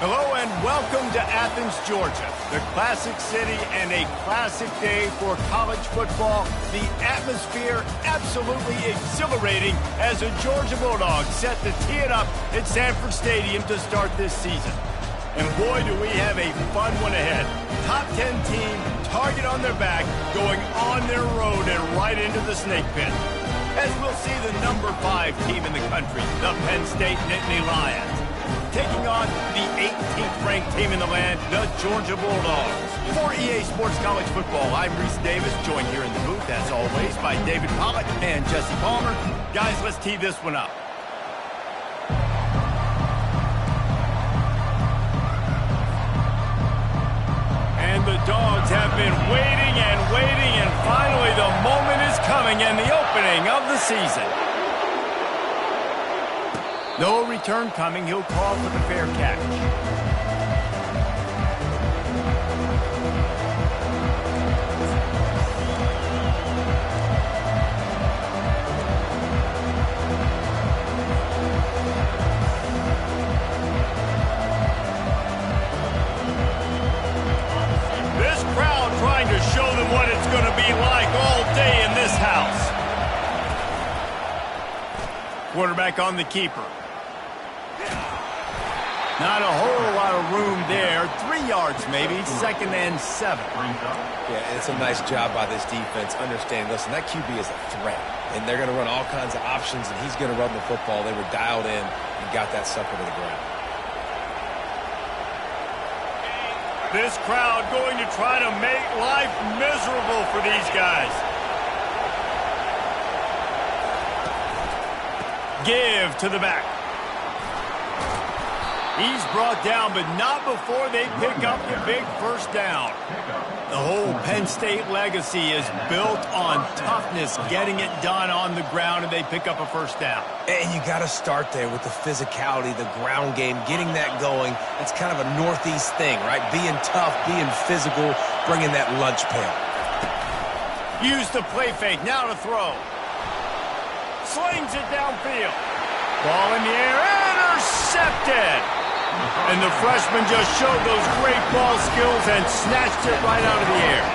Hello and welcome to Athens, Georgia, the classic city and a classic day for college football. The atmosphere absolutely exhilarating as the Georgia Bulldogs set to tee it up at Sanford Stadium to start this season. And boy, do we have a fun one ahead. Top 10 team, target on their back, going on their road and right into the snake pit. As we'll see the number 5 team in the country, the Penn State Nittany Lions, taking on the 18th ranked team in the land, the Georgia Bulldogs. For EA Sports College Football, I'm Reese Davis, joined here in the booth, as always, by David Pollack and Jesse Palmer. Guys, let's tee this one up. And the Dogs have been waiting, and finally the moment is coming and the opening of the season. No return coming. He'll call for the fair catch. This crowd trying to show them what it's going to be like all day in this house. Quarterback on the keeper. Not a whole lot of room there. 3 yards maybe, 2nd and 7. Yeah, it's a nice job by this defense. Understand, listen, that QB is a threat. And they're going to run all kinds of options, and he's going to run the football. They were dialed in and got that sucker to the ground. This crowd going to try to make life miserable for these guys. Give to the back. He's brought down, but not before they pick up the big first down. The whole Penn State legacy is built on toughness, getting it done on the ground, and they pick up a first down. And you got to start there with the physicality, the ground game, getting that going. It's kind of a Northeast thing, right? Being tough, being physical, bringing that lunch pail. Use the play fake, now to throw. Slings it downfield. Ball in the air, intercepted. And the freshman just showed those great ball skills and snatched it right out of the air.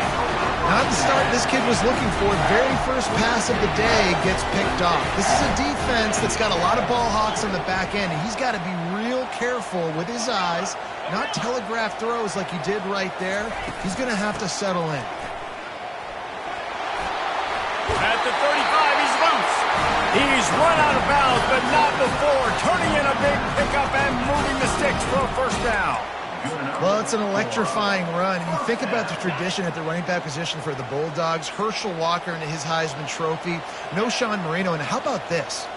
Not the start this kid was looking for. Very first pass of the day gets picked off. This is a defense that's got a lot of ball hawks on the back end, and he's got to be real careful with his eyes, not telegraph throws like he did right there. He's going to have to settle in. At the 35, he's loose. He's run out of bounds, but not before turning in a big pickup and moving the sticks for a first down. Well, it's an electrifying run. And you think about the tradition at the running back position for the Bulldogs. Herschel Walker into his Heisman Trophy. No Sean Marino. And how about this?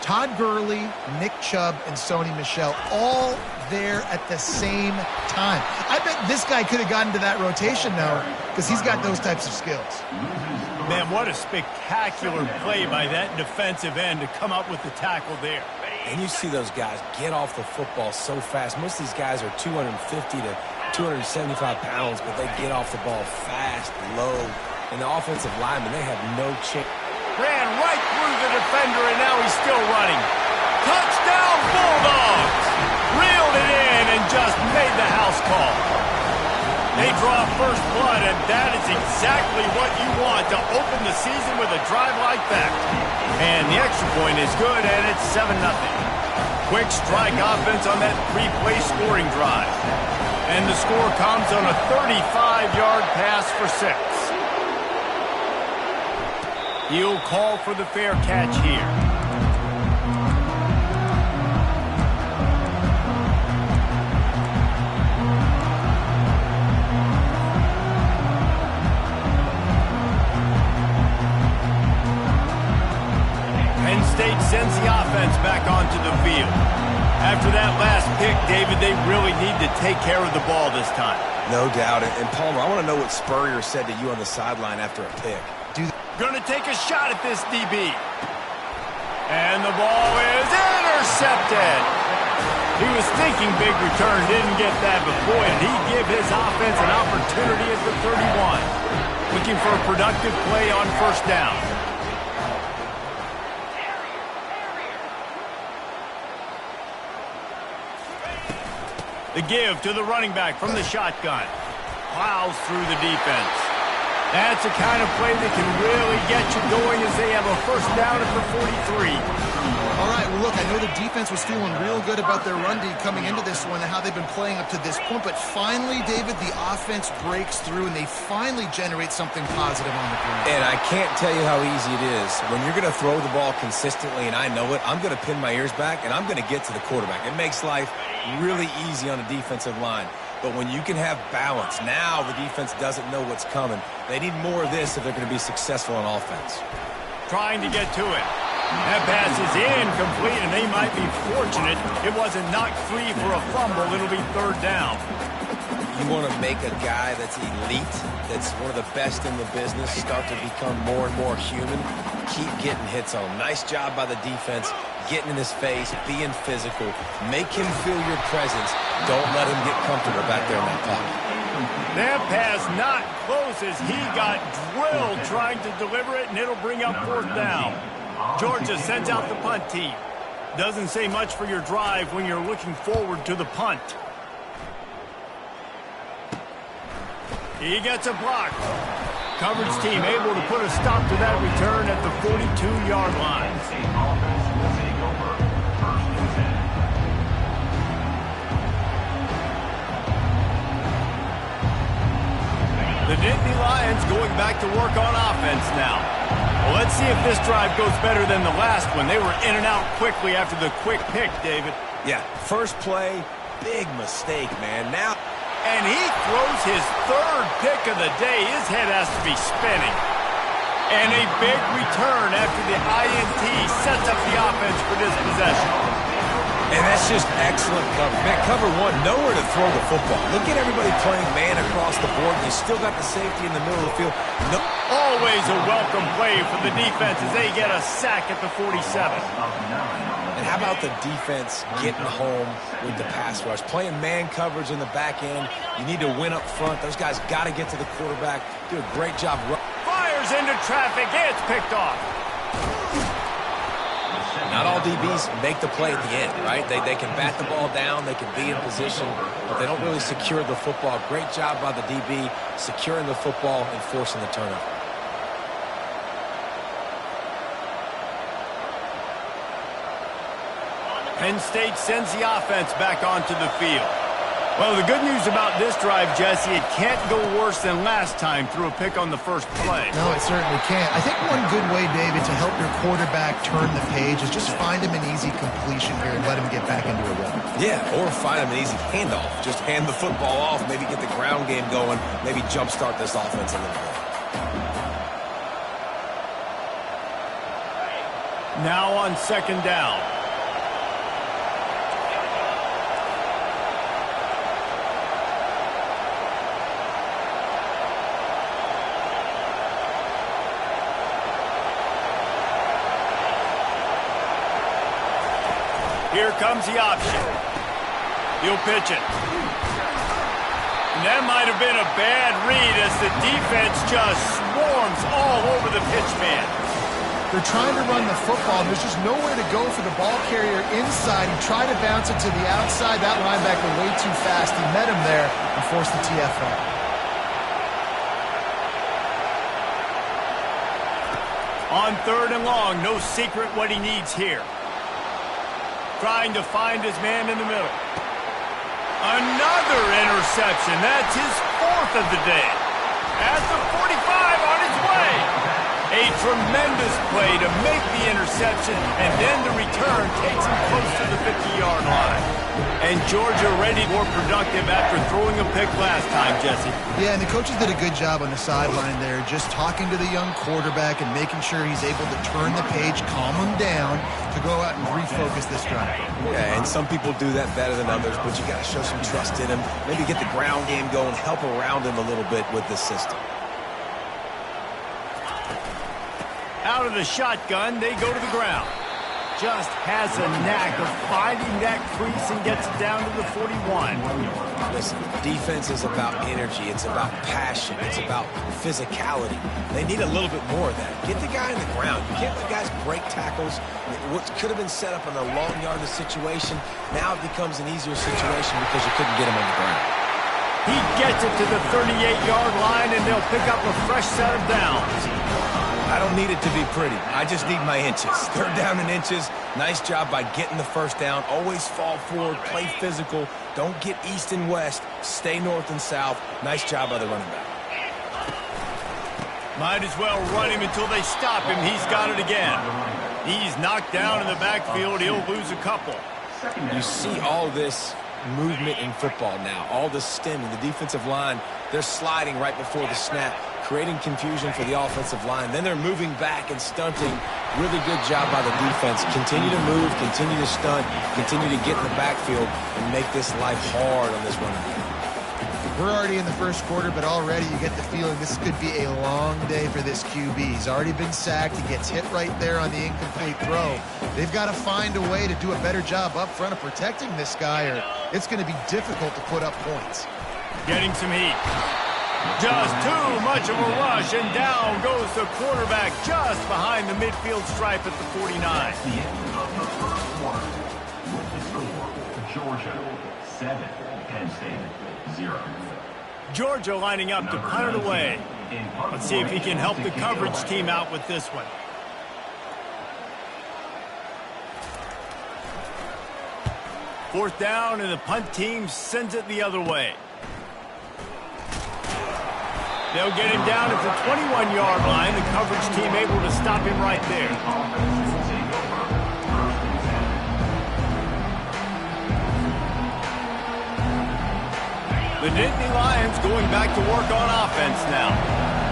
Todd Gurley, Nick Chubb, and Sony Michel all there at the same time. I bet this guy could have gotten to that rotation now because he's got those types of skills. Man, what a spectacular play by that defensive end to come up with the tackle there. And you see those guys get off the football so fast. Most of these guys are 250 to 275 pounds, but they get off the ball fast, low. And the offensive linemen, they have no chance. Ran right through the defender, and now he's still running. Touchdown, Bulldogs! Reeled it in and just made the house call. They draw first blood, and that is exactly what you want to open the season with a drive like that. And the extra point is good, and it's 7-0. Quick strike offense on that 3-play scoring drive. And the score comes on a 35-yard pass for 6. He'll call for the fair catch here. Penn State sends the offense back onto the field. After that last pick, David, they really need to take care of the ball this time. No doubt. And Palmer, I want to know what Spurrier said to you on the sideline after a pick. Gonna take a shot at this DB. And the ball is intercepted. He was thinking big return, didn't get that, but boy, did he give his offense an opportunity at the 31. Looking for a productive play on first down. The give to the running back from the shotgun. Plows through the defense. That's the kind of play that can really get you going as they have a first down at the 43. All right, well, look, I know the defense was feeling real good about their run D coming into this one and how they've been playing up to this point, but finally, David, the offense breaks through and they finally generate something positive on the ground. And I can't tell you how easy it is. When you're going to throw the ball consistently, and I know it, I'm going to pin my ears back, and I'm going to get to the quarterback. It makes life really easy on a defensive line. But when you can have balance, now the defense doesn't know what's coming. They need more of this if they're going to be successful on offense. Trying to get to it. That pass is incomplete, and they might be fortunate it wasn't knocked free for a fumble. It'll be third down. You want to make a guy that's elite, that's one of the best in the business, start to become more and more human. Keep getting hits on him. Nice job by the defense, getting in his face, being physical. Make him feel your presence. Don't let him get comfortable back there in that pocket. That pass not close as he got drilled trying to deliver it, and it'll bring up fourth down. Georgia sends out the punt team. Doesn't say much for your drive when you're looking forward to the punt. He gets a block. Coverage team able to put a stop to that return at the 42-yard line. The Nittany Lions going back to work on offense now. Well, let's see if this drive goes better than the last one. They were in and out quickly after the quick pick, David. Yeah, first play, big mistake, man. Now, and he throws his third pick of the day. His head has to be spinning. And a big return after the INT sets up the offense for this possession. And that's just excellent cover. Man, cover one, nowhere to throw the football. Look at everybody playing man across the board. You still got the safety in the middle of the field. No. Always a welcome play for the defense as they get a sack at the 47. And how about the defense getting home with the pass rush? Playing man coverage in the back end. You need to win up front. Those guys got to get to the quarterback. Do a great job. Fires into traffic. It's picked off. Not all DBs make the play at the end, right? They can bat the ball down, they can be in position, but they don't really secure the football. Great job by the DB securing the football and forcing the turnover. Penn State sends the offense back onto the field. Well, the good news about this drive, Jesse, it can't go worse than last time through a pick on the first play. No, it certainly can't. I think one good way, David, to help your quarterback turn the page is just find him an easy completion here and let him get back into a rhythm. Yeah, or find him an easy handoff. Just hand the football off, maybe get the ground game going, maybe jumpstart this offense a little bit. Now on second down. Here comes the option. He'll pitch it. And that might have been a bad read as the defense just swarms all over the pitch man. They're trying to run the football. There's just nowhere to go for the ball carrier inside. He tried to bounce it to the outside. That linebacker way too fast. He met him there and forced the TFL. On third and long, no secret what he needs here. Trying to find his man in the middle. Another interception. That's his fourth of the day. At the 45 on his way. A tremendous play to make the interception, and then the return takes him close to the 50-yard line. And Georgia ready, more productive after throwing a pick last time, Jesse. Yeah, and the coaches did a good job on the sideline there, just talking to the young quarterback and making sure he's able to turn the page, calm him down, to go out and refocus this drive. Yeah, and some people do that better than others, but you got to show some trust in him. Maybe get the ground game going, help around him a little bit with this system. Out of the shotgun, they go to the ground. just has a knack of finding that crease and gets it down to the 41. Listen, defense is about energy. It's about passion. It's about physicality. They need a little bit more of that. Get the guy in the ground. You can't let guys break tackles. What could have been set up in a long yardage situation, now it becomes an easier situation because you couldn't get him on the ground. He gets it to the 38-yard line, and they'll pick up a fresh set of downs. I don't need it to be pretty. I just need my inches. Third down in inches. Nice job by getting the first down. Always fall forward, play physical. Don't get east and west. Stay north and south. Nice job by the running back. Might as well run him until they stop him. He's got it again. He's knocked down in the backfield. He'll lose a couple. You see all this movement in football now. All the stemming. The defensive line, they're sliding right before the snap, creating confusion for the offensive line. Then they're moving back and stunting. Really good job by the defense. Continue to move, continue to stunt, continue to get in the backfield and make this life hard on this running back. We're already in the first quarter, but already you get the feeling this could be a long day for this QB. He's already been sacked. He gets hit right there on the incomplete throw. They've got to find a way to do a better job up front of protecting this guy, or it's going to be difficult to put up points. Getting some heat. Just too much of a rush, and down goes the quarterback just behind the midfield stripe at the 49. That's the end of the first quarter. With the score, Georgia 7, Penn State 0. Georgia lining up to punt it away. Let's see if he can help the coverage team out with this one. Fourth down, and the punt team sends it the other way. They'll get him down at the 21-yard line. The coverage team able to stop him right there. The Nittany Lions going back to work on offense now.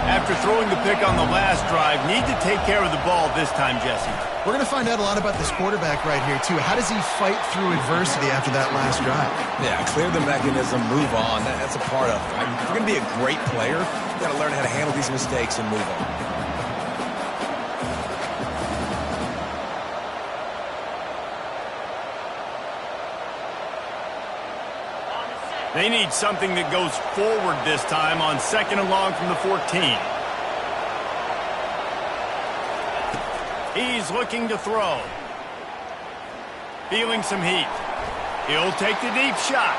After throwing the pick on the last drive, need to take care of the ball this time, Jesse. We're going to find out a lot about this quarterback right here, too. How does he fight through adversity after that last drive? Yeah, clear the mechanism, move on. That's a part of it. If you're going to be a great player, you've got to learn how to handle these mistakes and move on. They need something that goes forward this time on second and long from the 14. He's looking to throw. Feeling some heat. He'll take the deep shot.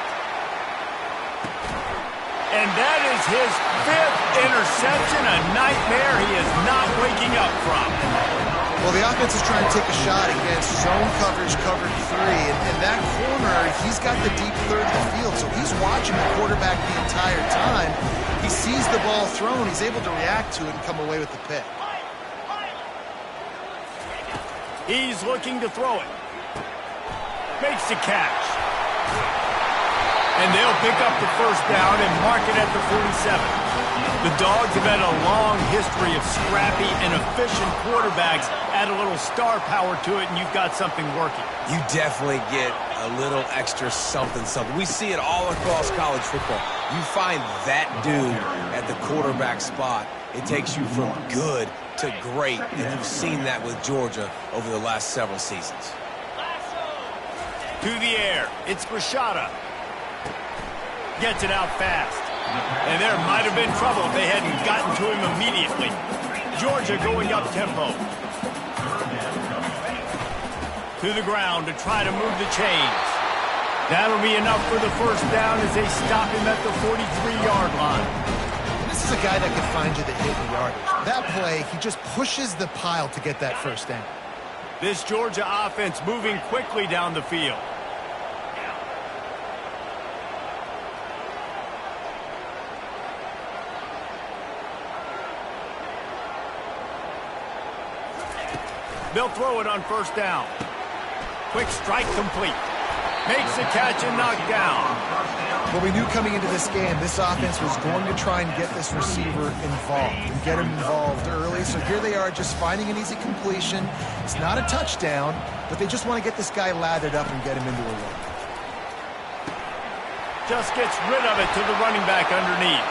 And that is his 5th interception, a nightmare he is not waking up from. Well, the offense is trying to take a shot against zone coverage, covered 3, and that corner, he's got the deep third of the field, so he's watching the quarterback the entire time. He sees the ball thrown, he's able to react to it and come away with the pick. He's looking to throw it. Makes the catch. And they'll pick up the first down and mark it at the 47. The Dogs have had a long history of scrappy and efficient quarterbacks. Add a little star power to it, and you've got something working. You definitely get a little extra something. We see it all across college football. You find that dude at the quarterback spot, it takes you from good to great, and you've seen that with Georgia over the last several seasons. To the air, it's Rashada. Gets it out fast. And there might have been trouble if they hadn't gotten to him immediately. Georgia going up tempo. To the ground to try to move the chains. That'll be enough for the first down as they stop him at the 43-yard line. This is a guy that can find you the hidden yardage. That play, he just pushes the pile to get that first down. This Georgia offense moving quickly down the field. They'll throw it on first down. Quick strike complete. Makes the catch and knocked down. Well, we knew coming into this game, this offense was going to try and get this receiver involved and get him involved early. So here they are just finding an easy completion. It's not a touchdown, but they just want to get this guy lathered up and get him into a run. Just gets rid of it to the running back underneath.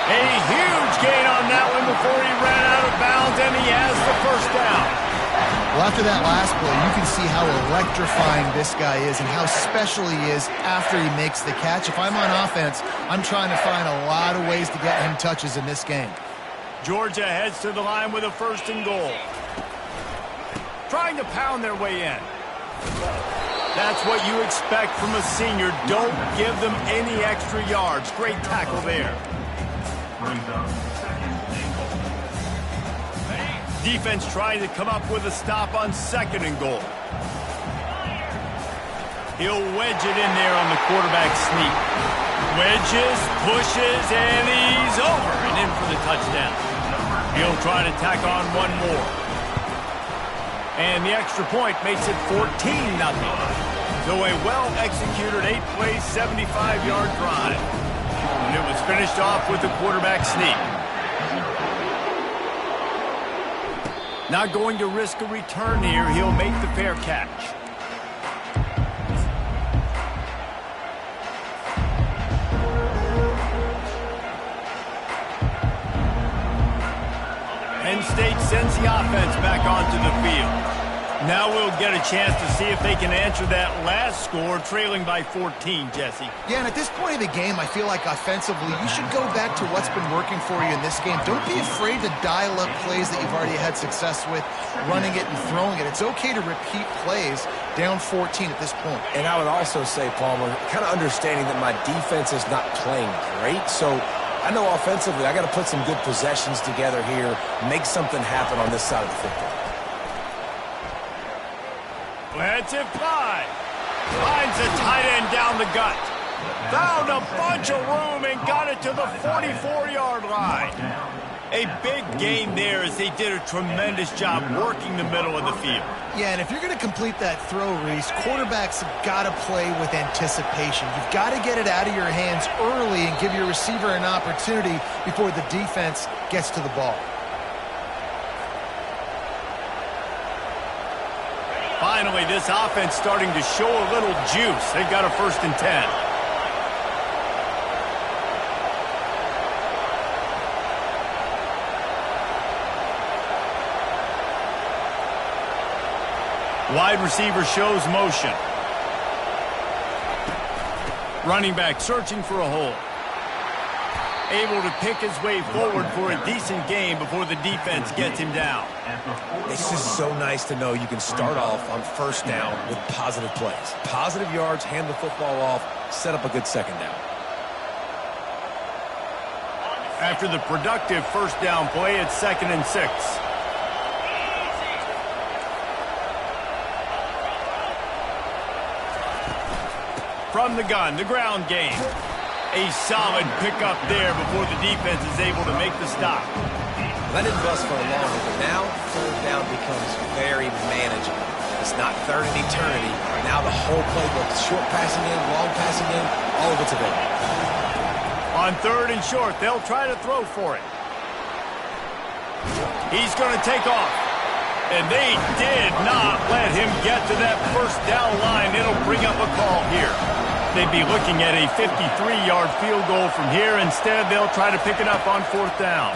A huge gain on that one before he ran out of bounds, and he has the first down. Well, after that last play, you can see how electrifying this guy is and how special he is after he makes the catch. If I'm on offense, I'm trying to find a lot of ways to get him touches in this game. Georgia heads to the line with a 1st and goal. Trying to pound their way in. That's what you expect from a senior. Don't give them any extra yards. Great tackle there. Defense trying to come up with a stop on 2nd and goal. He'll wedge it in there on the quarterback sneak. Wedges, pushes, and he's over and in for the touchdown. He'll try to tack on one more. And the extra point makes it 14-0. So a well-executed 8-play, 75-yard drive. And it was finished off with the quarterback sneak. Not going to risk a return here. He'll make the fair catch. Penn State sends the offense back onto the field. Now we'll get a chance to see if they can answer that last score, trailing by 14, Jesse. Yeah, and at this point of the game, I feel like offensively, you should go back to what's been working for you in this game. Don't be afraid to dial up plays that you've already had success with, running it and throwing it. It's okay to repeat plays down 14 at this point. And I would also say, Palmer, kind of understanding that my defense is not playing great, so I know offensively I got to put some good possessions together here, make something happen on this side of the football. Lets it fly. Finds a tight end down the gut. Found a bunch of room and got it to the 44-yard line. A big gain there as they did a tremendous job working the middle of the field. Yeah, and if you're going to complete that throw, Reese, quarterbacks have got to play with anticipation. You've got to get it out of your hands early and give your receiver an opportunity before the defense gets to the ball. Finally, this offense starting to show a little juice. They've got a 1st and 10. Wide receiver shows motion. Running back searching for a hole. Able to pick his way forward for a decent game before the defense gets him down. It's just so nice to know you can start off on 1st down with positive plays. Positive yards, hand the football off, set up a good 2nd down. After the productive 1st down play, it's 2nd and 6. From the gun, the ground game. A solid pickup there before the defense is able to make the stop. Let it bust for a longer, but now 3rd down becomes very manageable. It's not 3rd and eternity. Now the whole playbook, short passing game, long passing game, all of it's available. On 3rd and short, they'll try to throw for it. He's going to take off. And they did not let him get to that 1st down line. It'll bring up a call here. They'd be looking at a 53-yard field goal from here. Instead, they'll try to pick it up on 4th down.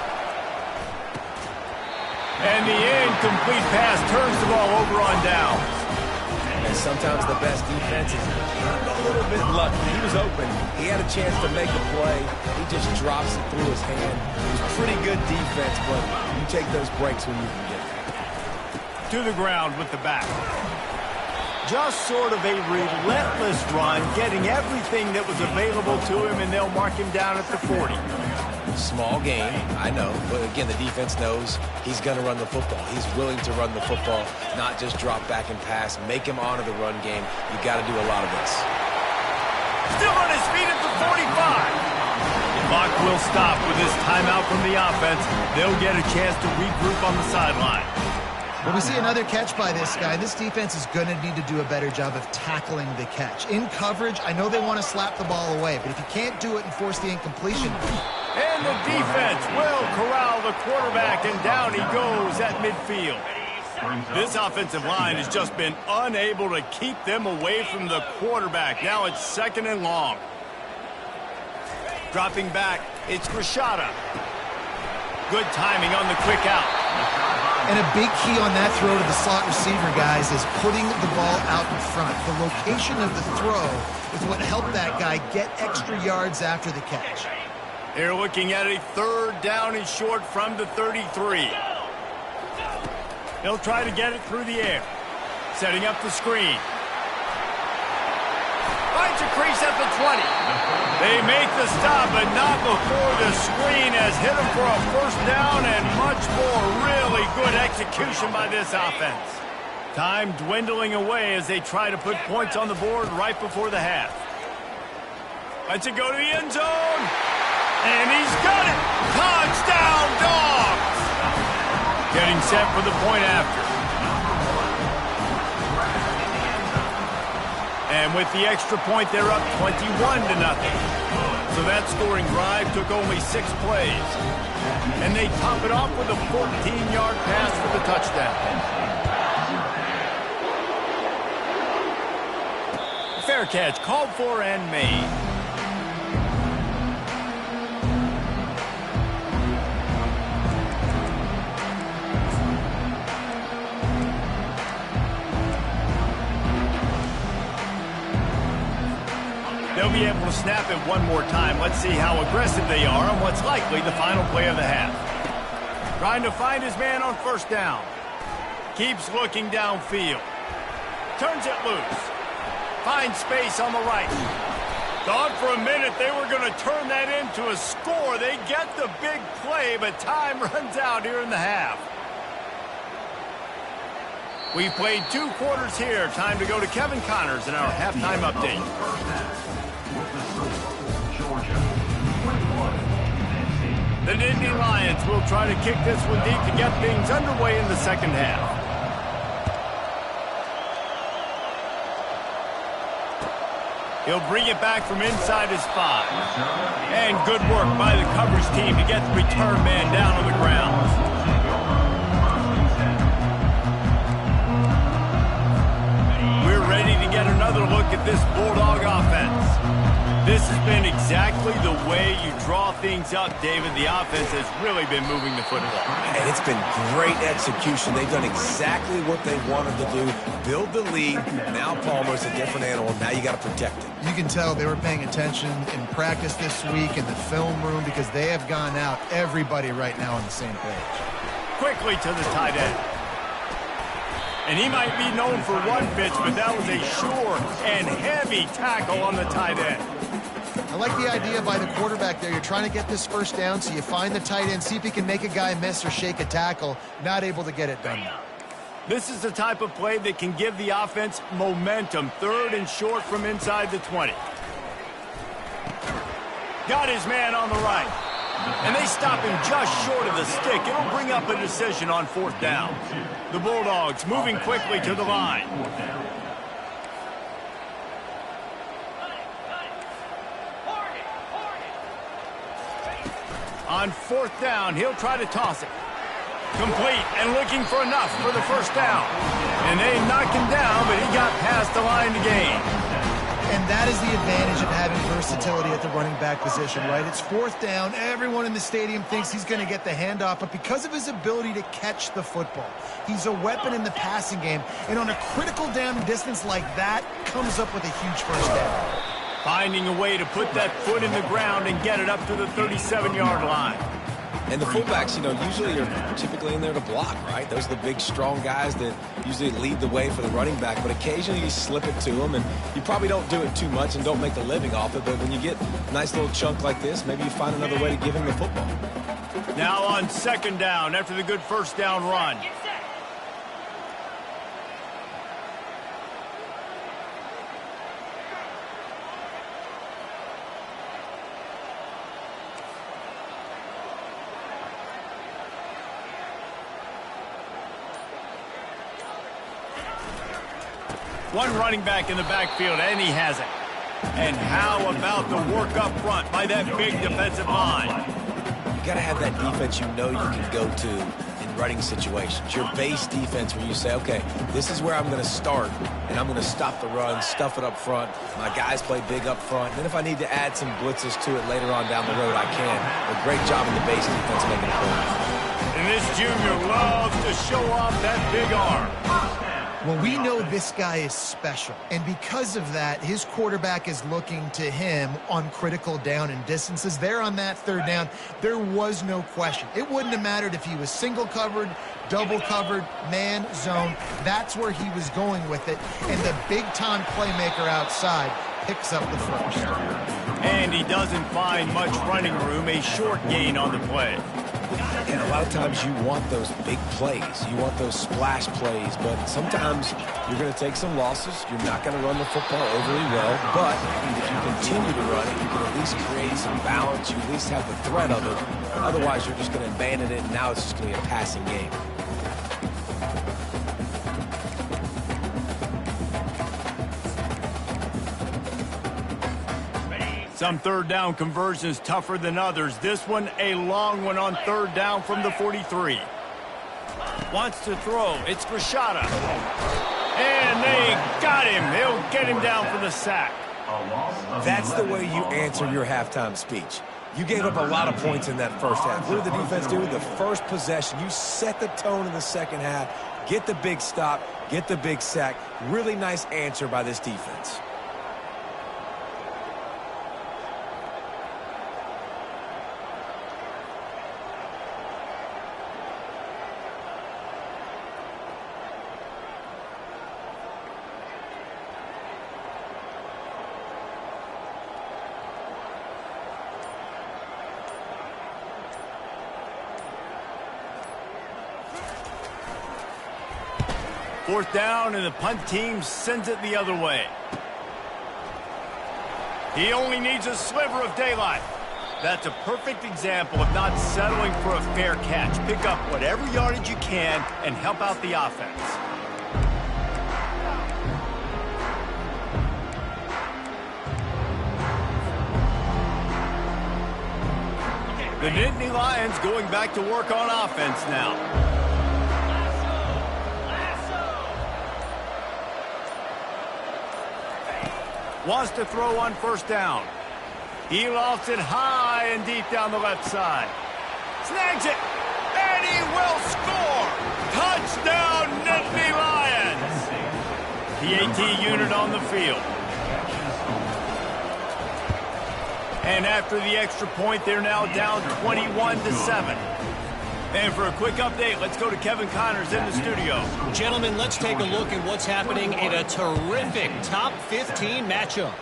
And the incomplete pass turns the ball over on downs. And sometimes the best defense is a little bit lucky. He was open. He had a chance to make a play. He just drops it through his hand. It was pretty good defense, but you take those breaks when you can get it. To the ground with the back. Just sort of a relentless run, getting everything that was available to him, and they'll mark him down at the 40. Small game, I know, but again, the defense knows he's going to run the football. He's willing to run the football, not just drop back and pass, make him honor the run game. You got to do a lot of this. Still on his feet at the 45. The clock will stop with this timeout from the offense. They'll get a chance to regroup on the sideline. Well, we see another catch by this guy. This defense is going to need to do a better job of tackling the catch. In coverage, I know they want to slap the ball away, but if you can't do it and force the incompletion. And the defense will corral the quarterback, and down he goes at midfield. This offensive line has just been unable to keep them away from the quarterback. Now it's 2nd and long. Dropping back, it's Rashada. Good timing on the quick out. And a big key on that throw to the slot receiver, guys, is putting the ball out in front. The location of the throw is what helped that guy get extra yards after the catch. They're looking at a 3rd down and short from the 33. They'll try to get it through the air. Setting up the screen. Finds a crease at the 20. They make the stop, but not before the screen has hit them for a 1st down and much more. Really good execution by this offense. Time dwindling away as they try to put points on the board right before the half. Lets it go to the end zone. And he's got it. Touchdown, Dogs. Getting set for the point after. And with the extra point, they're up 21-0. So that scoring drive took only 6 plays. And they top it off with a 14-yard pass for the touchdown. Fair catch called for and made. They'll be able to snap it one more time. Let's see how aggressive they are on what's likely the final play of the half. Trying to find his man on 1st down. Keeps looking downfield. Turns it loose. Finds space on the right. Thought for a minute they were going to turn that into a score. They get the big play, but time runs out here in the half. We've played 2 quarters here. Time to go to Kevin Connors in our halftime update. The Nittany Lions will try to kick this one deep to get things underway in the 2nd half. He'll bring it back from inside his 5. And good work by the coverage team to get the return man down on the ground. We're ready to get another look at this Bulldog offense. This has been exactly the way you draw things up, David. The offense has really been moving the football. And it's been great execution. They've done exactly what they wanted to do. Build the lead. Now Palmer's a different animal. Now you got to protect it. You can tell they were paying attention in practice this week in the film room because they have gone out, everybody right now on the same page. Quickly to the tight end. And he might be known for one pitch, but that was a sure and heavy tackle on the tight end. I like the idea by the quarterback there. You're trying to get this 1st down, so you find the tight end, see if he can make a guy miss or shake a tackle. Not able to get it done. This is the type of play that can give the offense momentum. 3rd and short from inside the 20. Got his man on the right. And they stop him just short of the stick. It'll bring up a decision on 4th down. The Bulldogs moving quickly to the line. On 4th down, he'll try to toss it. Complete and looking for enough for the 1st down. And they knock him down, but he got past the line to gain. And that is the advantage of having versatility at the running back position, right? It's 4th down. Everyone in the stadium thinks he's going to get the handoff, but because of his ability to catch the football, he's a weapon in the passing game. And on a critical down distance like that, comes up with a huge 1st down. Finding a way to put that foot in the ground and get it up to the 37-yard line. And the fullbacks, usually are typically in there to block, right? Those are the big, strong guys that usually lead the way for the running back. But occasionally you slip it to them, and you probably don't do it too much and don't make a living off it. But when you get a nice little chunk like this, maybe you find another way to give him the football. Now on 2nd down after the good 1st down run. One running back in the backfield, and he has it. And how about the work up front by that big defensive line? You got to have that defense you know you can go to in running situations. Your base defense where you say, okay, this is where I'm going to start, and I'm going to stop the run, stuff it up front. My guys play big up front. And then if I need to add some blitzes to it later on down the road, I can. A great job in the base defense making it work. And this junior loves to show off that big arm. Well, we know this guy is special, and because of that, his quarterback is looking to him on critical down and distances. There on that third down, there was no question. It wouldn't have mattered if he was single covered, double covered, man, zone. That's where he was going with it, and the big-time playmaker outside picks up the first. And he doesn't find much running room, a short gain on the play. And a lot of times you want those big plays. You want those splash plays, but sometimes you're going to take some losses. You're not going to run the football overly well, but if you continue to run it, you can at least create some balance. You at least have the threat of it. Otherwise, you're just going to abandon it, and now it's just going to be a passing game. Some third down conversions tougher than others. This one, a long one on third down from the 43. Wants to throw. It's Rashada. And they got him. They'll get him down for the sack. That's the way you answer your halftime speech. You gave up a lot of points in that first half. What did the defense do? The first possession, you set the tone in the second half. Get the big stop. Get the big sack. Really nice answer by this defense. Fourth down, and the punt team sends it the other way. He only needs a sliver of daylight. That's a perfect example of not settling for a fair catch. Pick up whatever yardage you can and help out the offense. The Nittany Lions going back to work on offense now. Wants to throw on first down. He lofts it high and deep down the left side. Snags it, and he will score! Touchdown, Nittany Lions! PAT unit on the field. And after the extra point, they're now down 21-7. And for a quick update, let's go to Kevin Connors in the studio. Gentlemen, let's take a look at what's happening in a terrific top 15 matchup.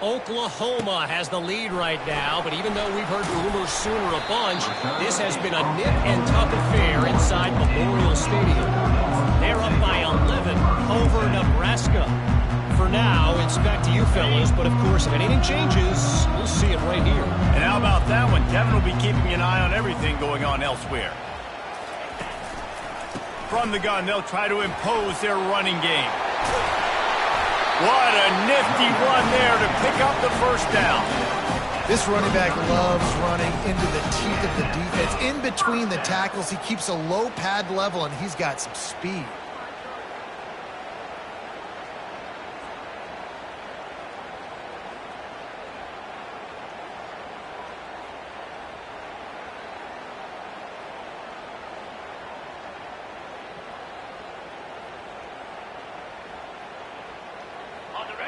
Oklahoma has the lead right now, but even though we've heard rumors sooner a bunch, this has been a nip and tuck affair inside Memorial Stadium. They're up by 11 over Nebraska. For now, it's back to you fellas, but of course, if anything changes, we'll see it right here. And how about that one? Kevin will be keeping an eye on everything going on elsewhere. From the gun, they'll try to impose their running game. What a nifty one there to pick up the first down. This running back loves running into the teeth of the defense. In between the tackles, he keeps a low pad level, and he's got some speed.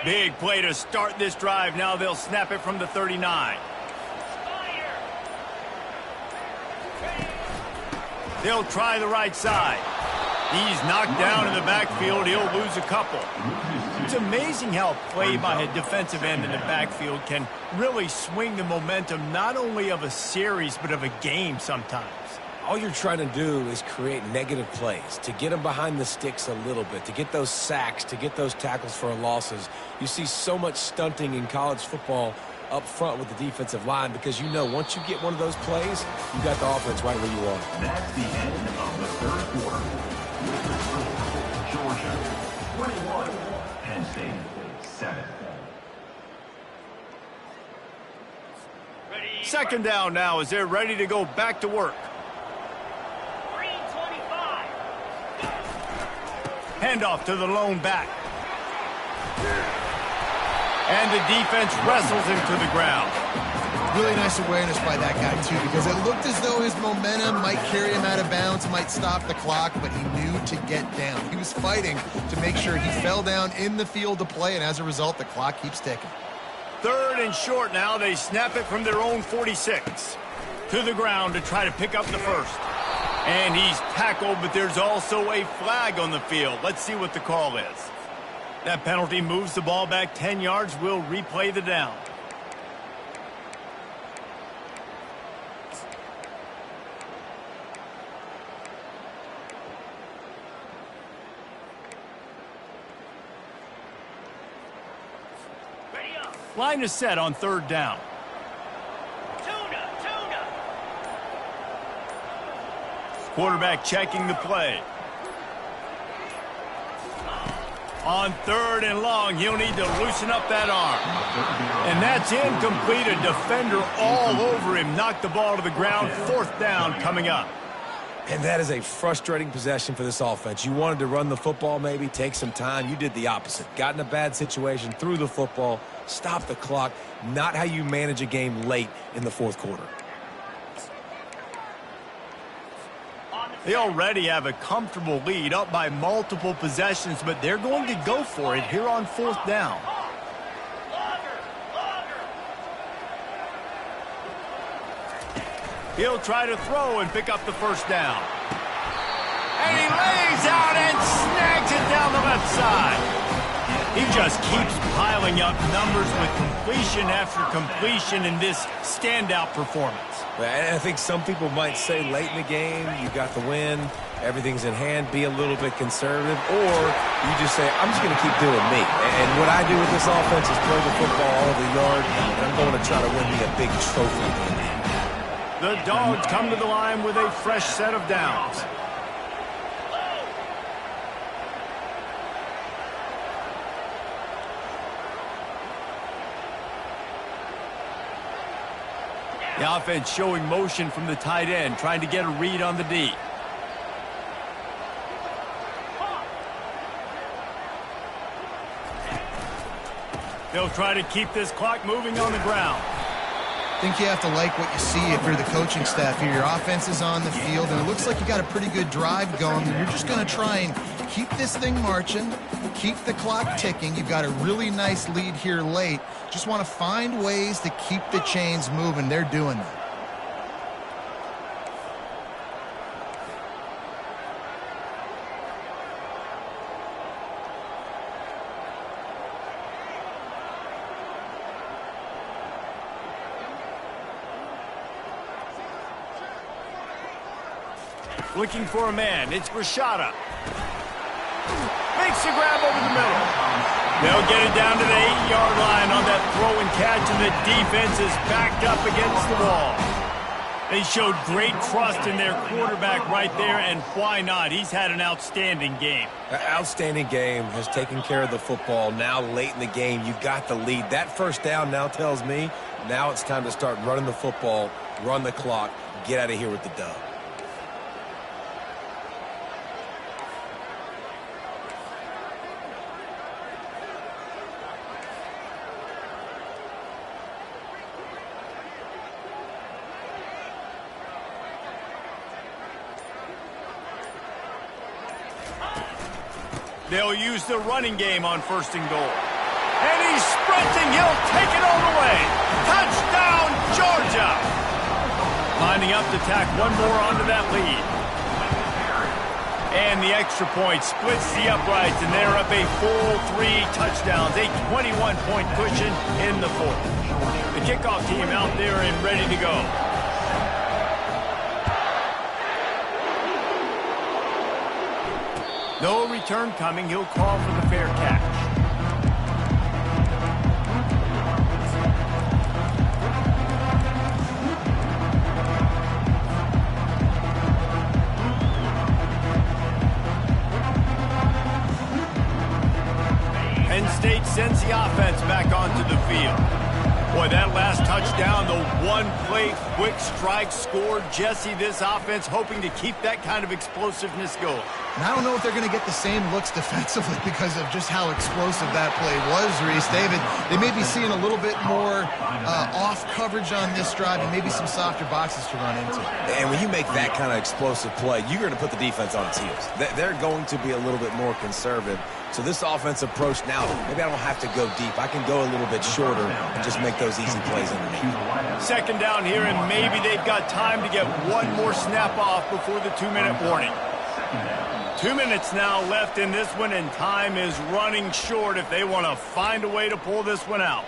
Big play to start this drive. Now they'll snap it from the 39. They'll try the right side. He's knocked down in the backfield. He'll lose a couple. It's amazing how play by a defensive end in the backfield can really swing the momentum not only of a series but of a game sometimes. All you're trying to do is create negative plays, to get them behind the sticks a little bit, to get those sacks, to get those tackles for losses. You see so much stunting in college football up front with the defensive line because you know once you get one of those plays, you got the offense right where you are. That's the end of the third quarter. Georgia, 21. Penn State, 7. Second down now as they're ready to go back to work. Handoff to the lone back. And the defense wrestles him to the ground. Really nice awareness by that guy, too, because it looked as though his momentum might carry him out of bounds, might stop the clock, but he knew to get down. He was fighting to make sure he fell down in the field to play, and as a result, the clock keeps ticking. 3rd and short now. They snap it from their own 46. To the ground to try to pick up the first. And he's tackled, but there's also a flag on the field. Let's see what the call is. That penalty moves the ball back 10 yards. We'll replay the down. Line is set on 3rd down. Quarterback checking the play. On 3rd and long, he'll need to loosen up that arm. And that's incomplete. A defender all over him. Knocked the ball to the ground. 4th down coming up. And that is a frustrating possession for this offense. You wanted to run the football, maybe take some time. You did the opposite. Got in a bad situation, threw the football, stopped the clock. Not how you manage a game late in the 4th quarter. They already have a comfortable lead, up by multiple possessions, but they're going to go for it here on 4th down. He'll try to throw and pick up the first down. And he lays out and snags it down the left side. He just keeps piling up numbers with completion after completion in this standout performance. And I think some people might say late in the game, you got the win, everything's in hand, be a little bit conservative, or you just say, I'm just going to keep doing me. And what I do with this offense is throw the football all over the yard, and I'm going to try to win me a big trophy. The Dogs come to the line with a fresh set of downs. The offense showing motion from the tight end, trying to get a read on the D. They'll try to keep this clock moving on the ground. I think you have to like what you see if you're the coaching staff here. Your offense is on the field, and it looks like you got a pretty good drive going. And you're just going to try and keep this thing marching, keep the clock ticking. You've got a really nice lead here late. Just want to find ways to keep the chains moving. They're doing that. Looking for a man. It's Rashada. Makes the grab over the middle. They'll get it down to the 8-yard line on that throw and catch, and the defense is backed up against the wall. They showed great trust in their quarterback right there, and why not? He's had an outstanding game. Outstanding game, has taken care of the football. Now late in the game, you got the lead. That first down now tells me now it's time to start running the football, run the clock, get out of here with the dub. They'll use the running game on 1st and goal. And he's sprinting. He'll take it all the way. Touchdown, Georgia. Lining up to tack one more onto that lead. And the extra point splits the uprights, and they're up a full 3 touchdowns, a 21-point cushion in the 4th. The kickoff team out there and ready to go. No return coming. He'll call for the fair catch. Penn State sends the offense back onto the field. Boy, that last touchdown, the one-play quick strike scored. Jesse, this offense hoping to keep that kind of explosiveness going. And I don't know if they're going to get the same looks defensively because of just how explosive that play was, Reese. David, they may be seeing a little bit more off coverage on this drive and maybe some softer boxes to run into. And when you make that kind of explosive play, you're going to put the defense on its heels. They're going to be a little bit more conservative. So this offense approach now, maybe I don't have to go deep. I can go a little bit shorter and just make those easy plays underneath. Second down here, and maybe they've got time to get one more snap off before the 2-minute warning. 2 minutes now left in this one, and time is running short if they want to find a way to pull this one out.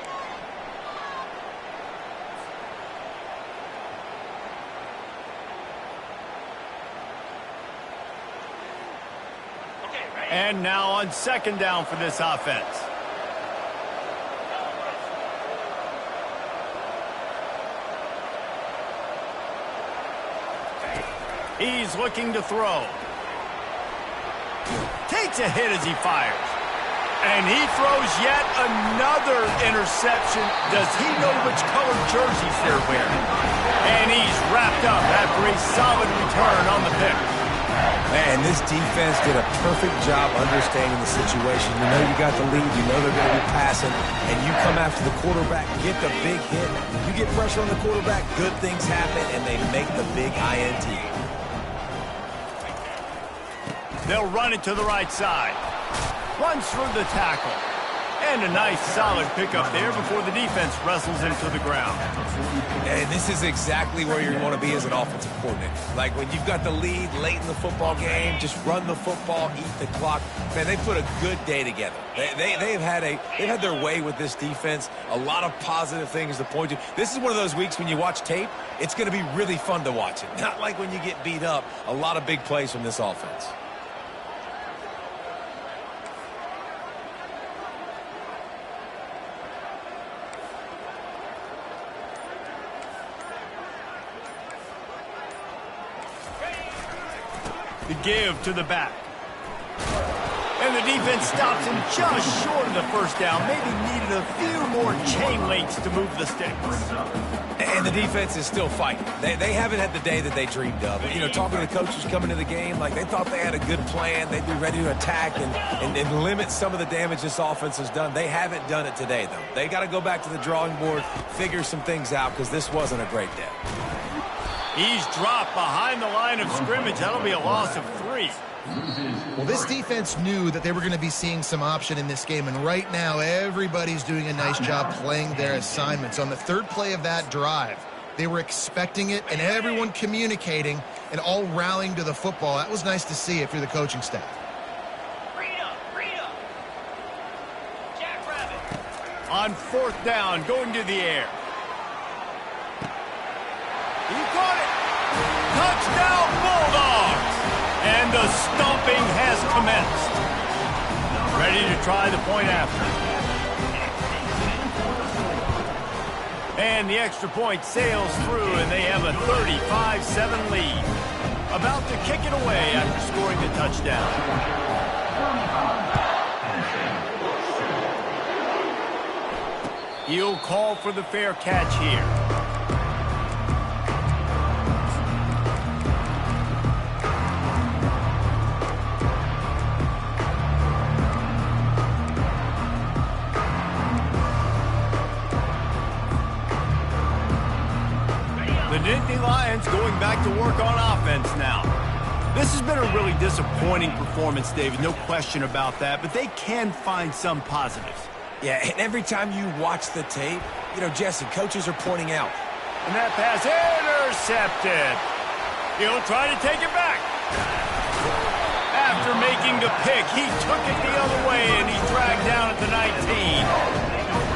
And now on second down for this offense. He's looking to throw. Takes a hit as he fires. And he throws yet another interception. Does he know which colored jerseys they're wearing? And he's wrapped up after a solid return on the pick. Man, this defense did a perfect job understanding the situation. You know you got the lead, you know they're going to be passing, and you come after the quarterback, get the big hit. You get pressure on the quarterback, good things happen, and they make the big INT. They'll run it to the right side. Runs through the tackle. And a nice solid pickup there before the defense wrestles him to the ground. And this is exactly where you want to be as an offensive coordinator. Like when you've got the lead late in the football game, just run the football, eat the clock. Man, they put a good day together. They've had their way with this defense. A lot of positive things to point to. This is one of those weeks when you watch tape, it's going to be really fun to watch it. Not like when you get beat up. A lot of big plays from this offense. The give to the back. And the defense stops him just short of the first down. Maybe needed a few more chain links to move the sticks. And the defense is still fighting. They haven't had the day that they dreamed of. You know, talking to the coaches coming to the game, like they thought they had a good plan. They'd be ready to attack and limit some of the damage this offense has done. They haven't done it today, though. They got to go back to the drawing board, figure some things out, because this wasn't a great day. He's dropped behind the line of scrimmage. That'll be a loss of 3. Well, this defense knew that they were going to be seeing some option in this game, and right now everybody's doing a nice job playing their assignments. On the third play of that drive, they were expecting it, and everyone communicating and all rallying to the football. That was nice to see if you're the coaching staff. On fourth down, going to the air. He caught it. Touchdown, Bulldogs. And the stomping has commenced. Ready to try the point after. And the extra point sails through, and they have a 35-7 lead. About to kick it away after scoring the touchdown. He'll call for the fair catch here. The Nittany Lions going back to work on offense now. This has been a really disappointing performance, David, no question about that, but they can find some positives. Yeah, and every time you watch the tape, you know, Jesse, coaches are pointing out. And that pass intercepted. He'll try to take it back. After making the pick, he took it the other way, and he's dragged down at the 19.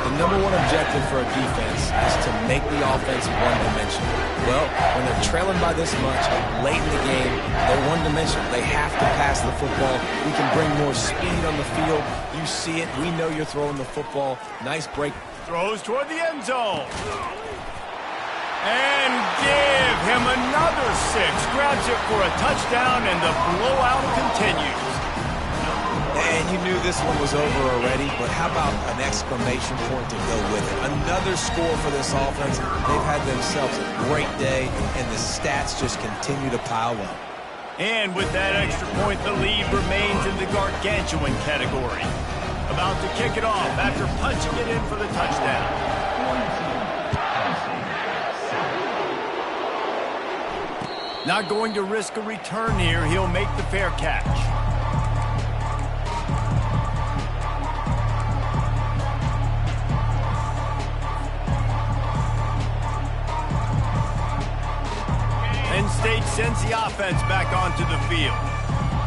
The number one objective for a defense is to make the offense one-dimensional. Well, when they're trailing by this much, late in the game, they're one-dimensional. They have to pass the football. We can bring more speed on the field. You see it. We know you're throwing the football. Nice break. Throws toward the end zone. And give him another 6. Grabs it for a touchdown, and the blowout continues. And you knew this one was over already, but how about an exclamation point to go with it? Another score for this offense. They've had themselves a great day, and the stats just continue to pile up. And with that extra point, the lead remains in the gargantuan category. About to kick it off after punching it in for the touchdown. Not going to risk a return here. He'll make the fair catch. Penn State sends the offense back onto the field.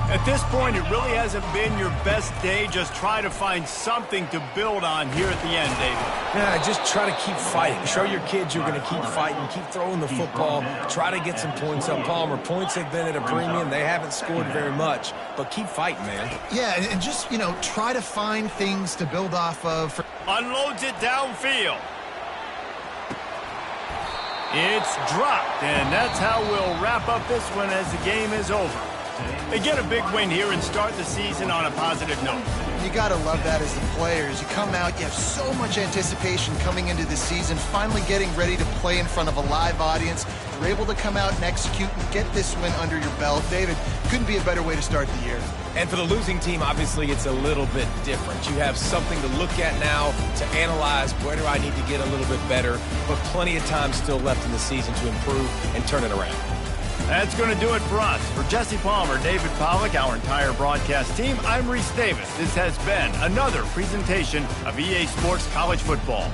At this point, it really hasn't been your best day. Just try to find something to build on here at the end, David. Yeah, just try to keep fighting. Show your kids you're going to keep fighting, keep throwing the football, try to get some points up. Palmer, points have been at a premium. They haven't scored very much, but keep fighting, man. Yeah, and just, try to find things to build off of. Unloads it downfield. It's dropped, and that's how we'll wrap up this one as the game is over. They get a big win here and start the season on a positive note. You got to love that as the players. You come out, you have so much anticipation coming into the season, finally getting ready to play in front of a live audience. You're able to come out and execute and get this win under your belt. David, couldn't be a better way to start the year. And for the losing team, obviously, it's a little bit different. You have something to look at now to analyze where do I need to get a little bit better, but plenty of time still left in the season to improve and turn it around. That's going to do it for us. For Jesse Palmer, David Pollack, our entire broadcast team, I'm Reese Davis. This has been another presentation of EA Sports College Football.